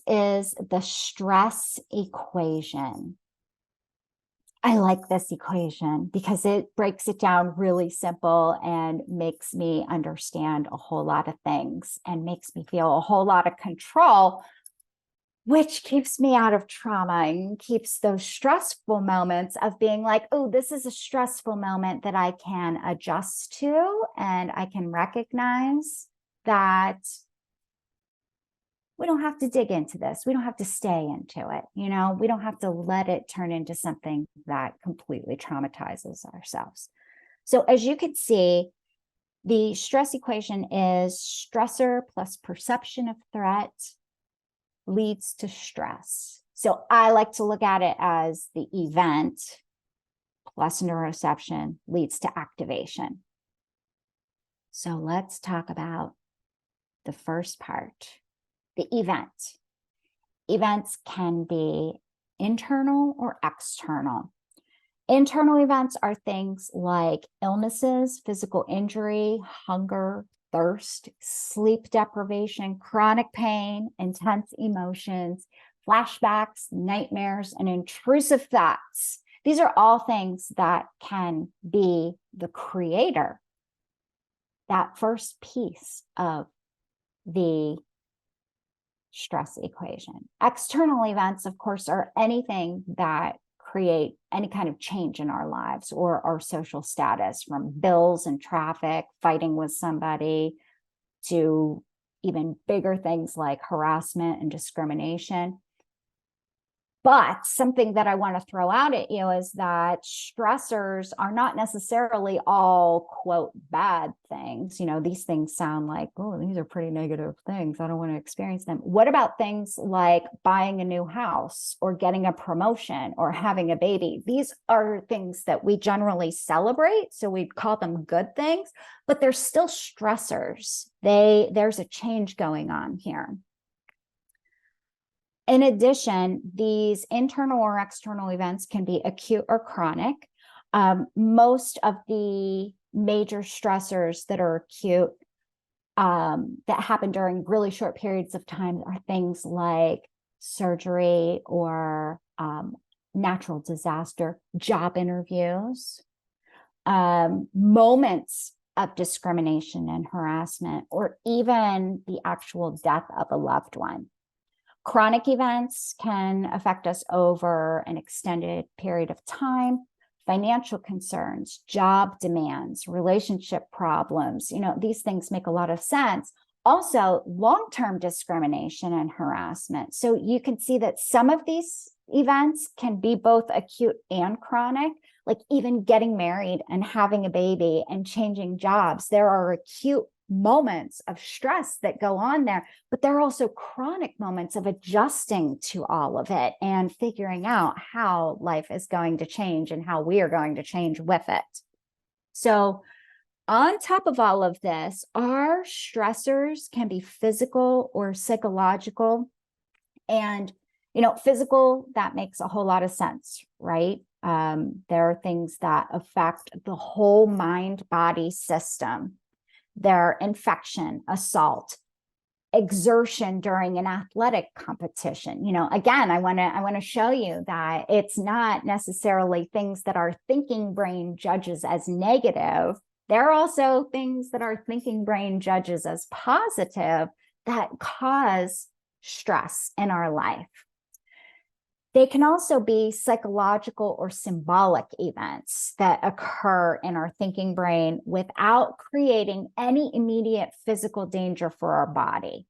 is the stress equation. I like this equation because it breaks it down really simple and makes me understand a whole lot of things and makes me feel a whole lot of control, which keeps me out of trauma and keeps those stressful moments of being like, oh, this is a stressful moment that I can adjust to, and I can recognize that we don't have to dig into this. We don't have to stay into it. You know, we don't have to let it turn into something that completely traumatizes ourselves. So as you can see, the stress equation is stressor plus perception of threat leads to stress. So I like to look at it as the event plus neuroception leads to activation. So let's talk about the first part. The event. Events can be internal or external. Internal events are things like illnesses, physical injury, hunger, thirst, sleep deprivation, chronic pain, intense emotions, flashbacks, nightmares, and intrusive thoughts. These are all things that can be the creator, that first piece of the stress equation. External events, of course, are anything that create any kind of change in our lives or our social status, from bills and traffic, fighting with somebody, to even bigger things like harassment and discrimination. But something that I want to throw out at you is that stressors are not necessarily all, quote, bad things. You know, these things sound like, oh, these are pretty negative things. I don't want to experience them. What about things like buying a new house or getting a promotion or having a baby? These are things that we generally celebrate, so we call them good things, but they're still stressors. There's a change going on here. In addition, these internal or external events can be acute or chronic. Most of the major stressors that are acute, that happen during really short periods of time, are things like surgery or natural disaster, job interviews, moments of discrimination and harassment, or even the actual death of a loved one. Chronic events can affect us over an extended period of time. Financial concerns, job demands, relationship problems, you know, these things make a lot of sense. Also, long-term discrimination and harassment. So you can see that some of these events can be both acute and chronic, like even getting married and having a baby and changing jobs. There are acute moments of stress that go on there, but there are also chronic moments of adjusting to all of it and figuring out how life is going to change and how we are going to change with it. So on top of all of this, our stressors can be physical or psychological. And, you know, physical, that makes a whole lot of sense, right? There are things that affect the whole mind-body system. Their infection, assault, exertion during an athletic competition. You know, again, I want to show you that it's not necessarily things that our thinking brain judges as negative. There are also things that our thinking brain judges as positive that cause stress in our life. They can also be psychological or symbolic events that occur in our thinking brain without creating any immediate physical danger for our body.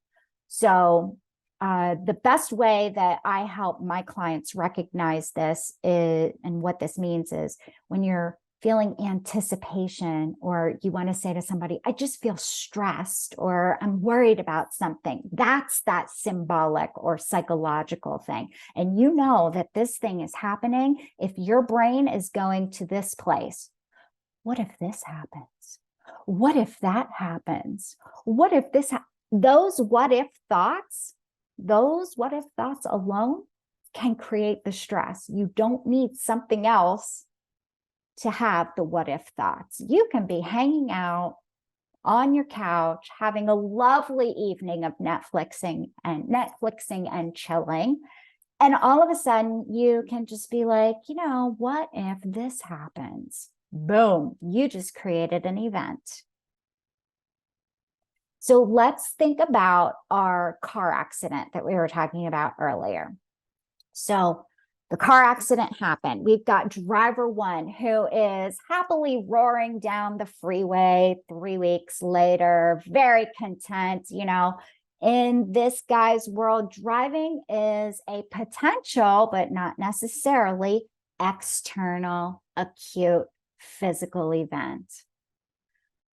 So the best way that I help my clients recognize this is, and what this means is, when you're feeling anticipation, or you want to say to somebody, I just feel stressed, or I'm worried about something, that's that symbolic or psychological thing. And you know that this thing is happening if your brain is going to this place. What if this happens? What if that happens? What if this those what if thoughts alone can create the stress. You don't need something else to have the what if thoughts. You can be hanging out on your couch, having a lovely evening of Netflixing and chilling. And all of a sudden you can just be like, you know, what if this happens? Boom, you just created an event. So let's think about our car accident that we were talking about earlier. So the car accident happened. We've got driver one who is happily roaring down the freeway 3 weeks later, very content. You know, in this guy's world, driving is a potential, but not necessarily external, acute physical event.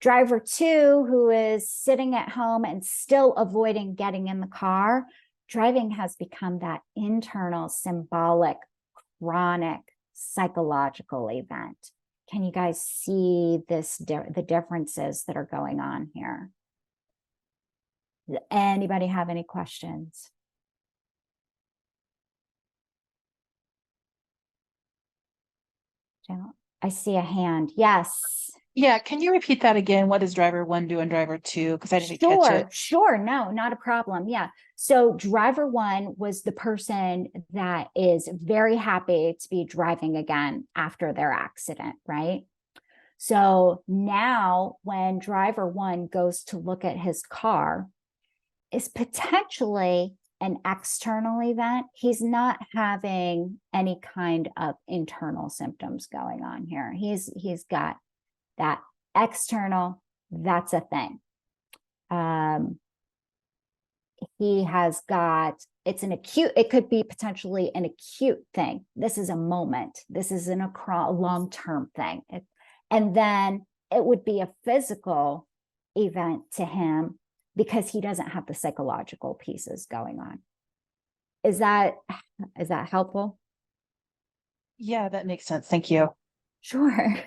Driver two, who is sitting at home and still avoiding getting in the car, driving has become that internal, symbolic, chronic, psychological event. Can you guys see the differences that are going on here? Does anybody have any questions? I see a hand. Yes. Yeah, can you repeat that again? What does driver one do and driver two? Because I didn't catch it. Sure. No, not a problem. Yeah. So driver one was the person that is very happy to be driving again after their accident, right? So now when driver one goes to look at his car, is potentially an external event. He's not having any kind of internal symptoms going on here. He's got that external, that's a thing. He has got, it's an acute, it could be potentially an acute thing. This is a moment. This isn't a long-term thing. And then it would be a physical event to him because he doesn't have the psychological pieces going on. Is that helpful? Yeah, that makes sense. Thank you. Sure.